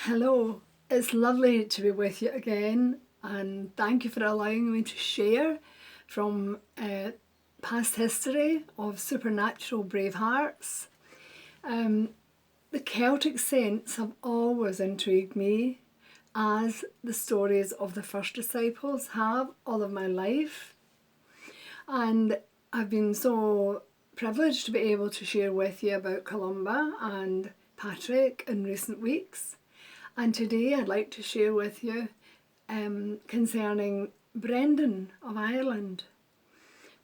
Hello, it's lovely to be with you again, and thank you for allowing me to share from past history of supernatural Bravehearts. The Celtic saints have always intrigued me, as the stories of the first disciples have all of my life, and I've been so privileged to be able to share with you about Columba and Patrick in recent weeks. And today I'd like to share with you concerning Brendan of Ireland.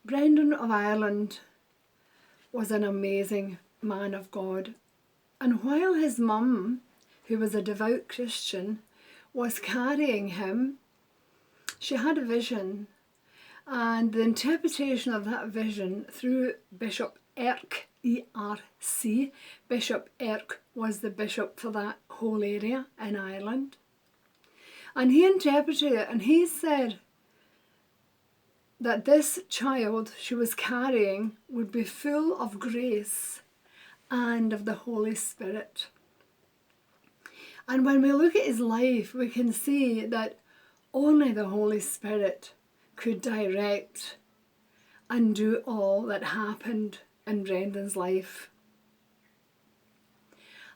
Brendan of Ireland was an amazing man of God. And while his mum, who was a devout Christian, was carrying him, she had a vision. And the interpretation of that vision through Bishop Erk, E-R-C. Bishop Erk was the bishop for that whole area in Ireland. And he interpreted it, and he said that this child she was carrying would be full of grace and of the Holy Spirit. And when we look at his life, we can see that only the Holy Spirit could direct and do all that happened in Brendan's life.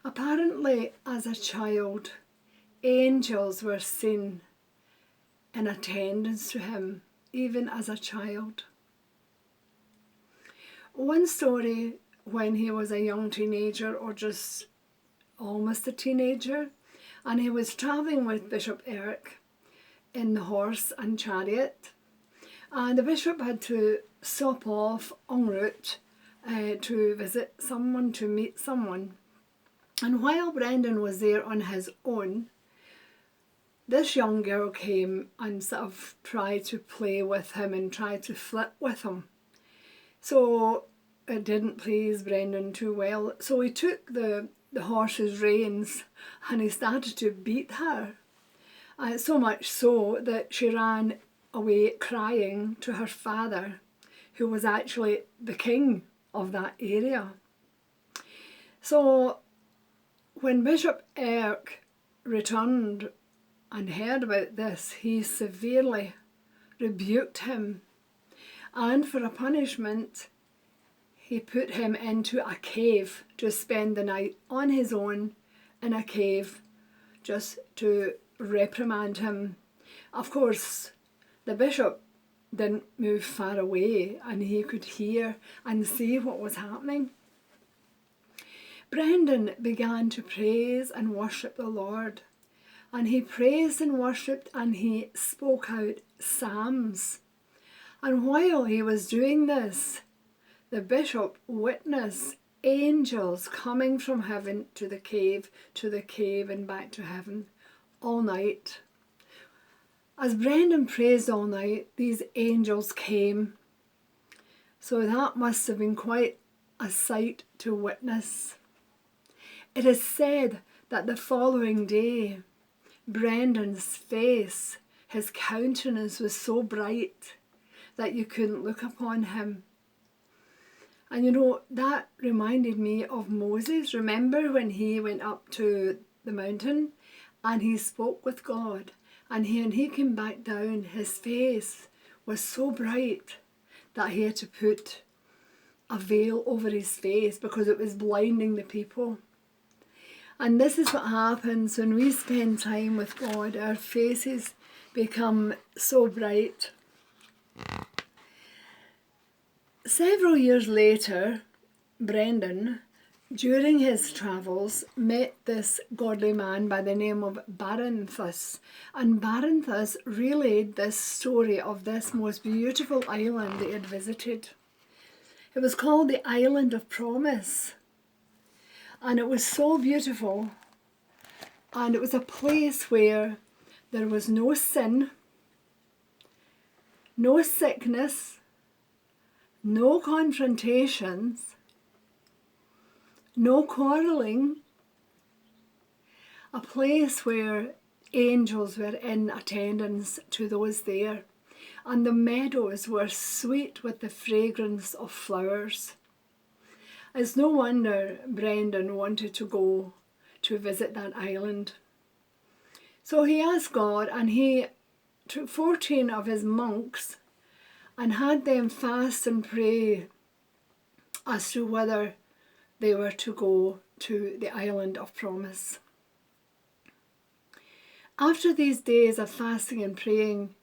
Apparently, as a child, angels were seen in attendance to him, even as a child. One story, when he was a young teenager, or just almost a teenager, and he was travelling with Bishop Eric in the horse and chariot, and the bishop had to stop off en route to visit someone, to meet someone. And while Brendan was there on his own, this young girl came and sort of tried to play with him and tried to flirt with him. So it didn't please Brendan too well. So he took the horse's reins and he started to beat her. So much so that she ran away crying to her father, who was actually the king of that area. So when Bishop Erk returned and heard about this, he severely rebuked him, and for a punishment he put him into a cave to spend the night on his own in a cave, just to reprimand him. Of course, the bishop didn't move far away, and he could hear and see what was happening. Brendan began to praise and worship the Lord, and he praised and worshipped, and he spoke out psalms. And while he was doing this, the bishop witnessed angels coming from heaven to the cave, and back to heaven all night. As Brendan praised all night, these angels came. So that must have been quite a sight to witness. It is said that the following day, Brendan's face, his countenance was so bright that you couldn't look upon him. And you know, that reminded me of Moses. Remember when he went up to the mountain and he spoke with God? And when he came back down, his face was so bright that he had to put a veil over his face because it was blinding the people. And this is what happens when we spend time with God. Our faces become so bright. Several years later, Brendan, during his travels, met this godly man by the name of Baranthus. And Baranthus relayed this story of this most beautiful island they had visited. It was called the Island of Promise. And it was so beautiful. And it was a place where there was no sin, no sickness, no confrontations, no quarrelling. A place where angels were in attendance to those there. And the meadows were sweet with the fragrance of flowers. It's no wonder Brendan wanted to go to visit that island. So he asked God, and he took 14 of his monks and had them fast and pray as to whether they were to go to the island of promise. After these days of fasting and praying,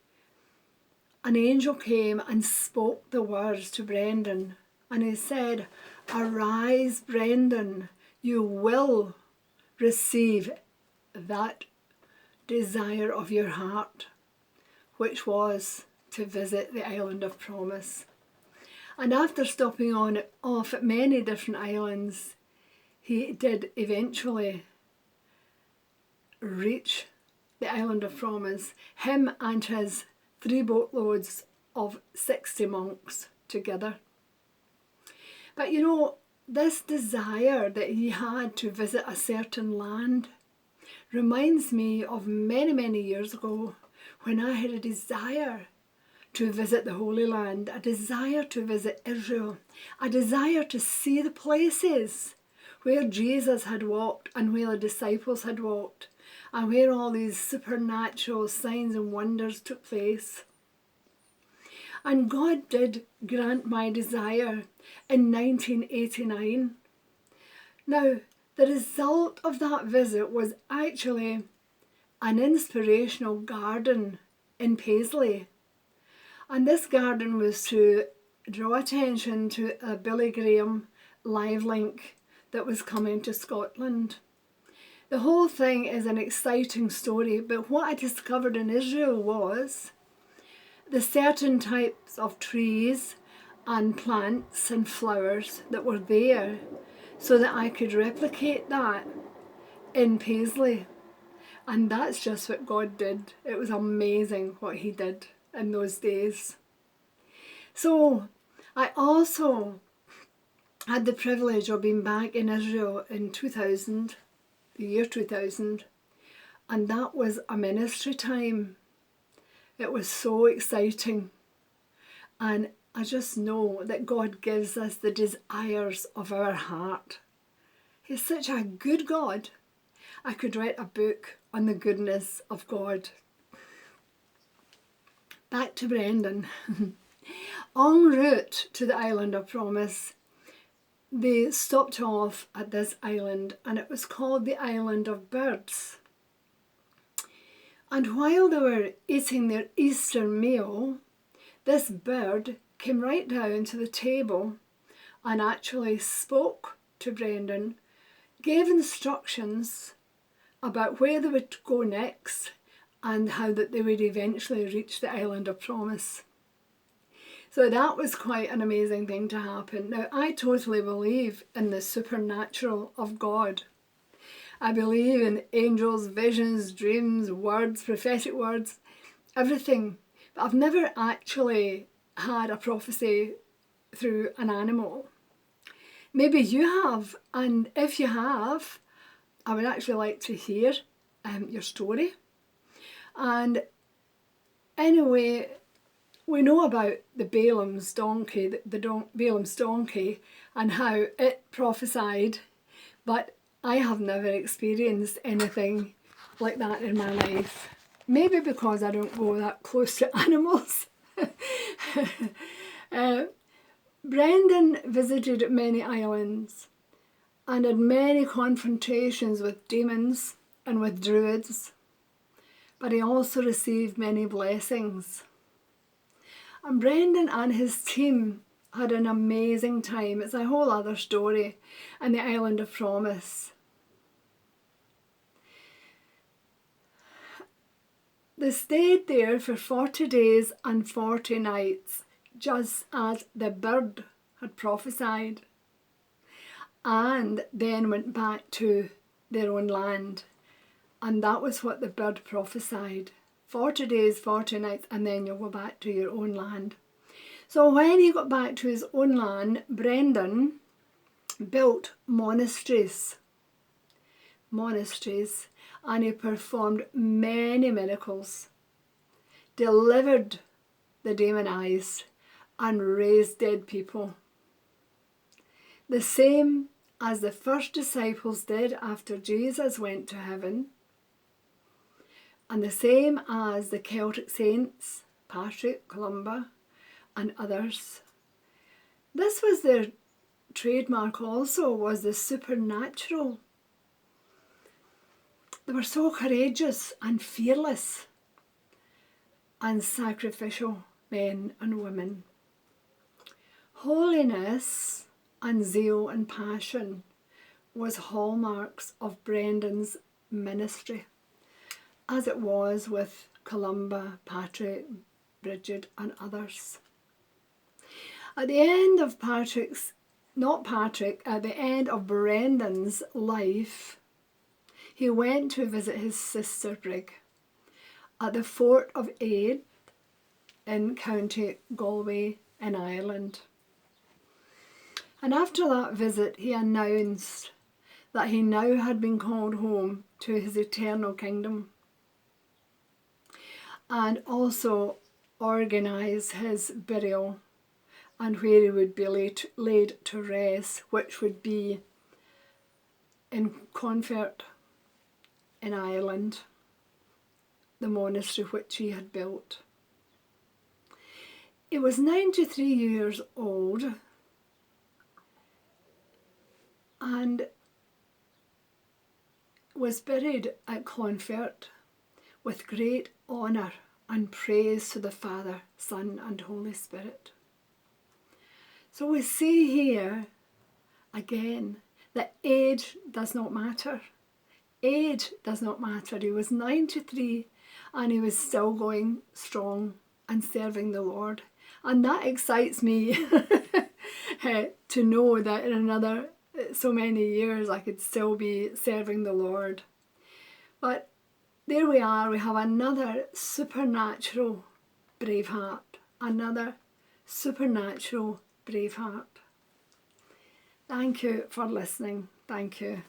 an angel came and spoke the words to Brendan, and he said, "Arise, Brendan, you will receive that desire of your heart," which was to visit the island of promise. And after stopping off at many different islands, he did eventually reach the island of promise, him and his 3 boatloads of 60 monks together. But you know, this desire that he had to visit a certain land reminds me of many, many years ago when I had a desire to visit the Holy Land, a desire to visit Israel, a desire to see the places where Jesus had walked and where the disciples had walked, and where all these supernatural signs and wonders took place. And God did grant my desire in 1989. Now, the result of that visit was actually an inspirational garden in Paisley. And this garden was to draw attention to a Billy Graham live link that was coming to Scotland. The whole thing is an exciting story, but what I discovered in Israel was the certain types of trees and plants and flowers that were there, so that I could replicate that in Paisley. And that's just what God did. It was amazing what he did in those days. So I also had the privilege of being back in Israel in 2000, the year 2000, and that was a ministry time. It was so exciting, and I just know that God gives us the desires of our heart. He's such a good God. I could write a book on the goodness of God. Back to Brendan. En route to the island of promise, they stopped off at this island, and it was called the Island of Birds. And while they were eating their Easter meal, this bird came right down to the table and actually spoke to Brendan, gave instructions about where they would go next and how that they would eventually reach the island of promise. So that was quite an amazing thing to happen. Now, I totally believe in the supernatural of God. I believe in angels, visions, dreams, words, prophetic words, everything. But I've never actually had a prophecy through an animal. Maybe you have, and if you have, I would actually like to hear your story. And anyway, we know about the Balaam's donkey, Balaam's donkey, and how it prophesied, but I have never experienced anything like that in my life. Maybe because I don't go that close to animals. Brendan visited many islands and had many confrontations with demons and with druids, but he also received many blessings. And Brendan and his team had an amazing time. It's a whole other story in the Island of Promise. They stayed there for 40 days and 40 nights, just as the bird had prophesied, and then went back to their own land. And that was what the bird prophesied. 40 days, 40 nights, and then you'll go back to your own land. So when he got back to his own land, Brendan built monasteries, and he performed many miracles, delivered the demonized, and raised dead people. The same as the first disciples did after Jesus went to heaven. and the same as the Celtic saints, Patrick, Columba and others. This was their trademark also, was the supernatural. They were so courageous and fearless and sacrificial men and women. Holiness and zeal and passion was hallmarks of Brendan's ministry, as it was with Columba, Patrick, Bridget and others. At the end of at the end of Brendan's life, he went to visit his sister Brig at the Fort of Aid in County Galway in Ireland. And after that visit, he announced that he now had been called home to his eternal kingdom, and also organised his burial and where he would be laid to rest, which would be in Clonfert in Ireland, the monastery which he had built. He was 93 years old and was buried at Clonfert with great honour and praise to the Father, Son and Holy Spirit. So we see here again that age does not matter. Age does not matter. He was 93 and he was still going strong and serving the Lord. And that excites me to know that in another so many years I could still be serving the Lord. But there we are, we have another supernatural Braveheart, another supernatural Braveheart. Thank you for listening. Thank you.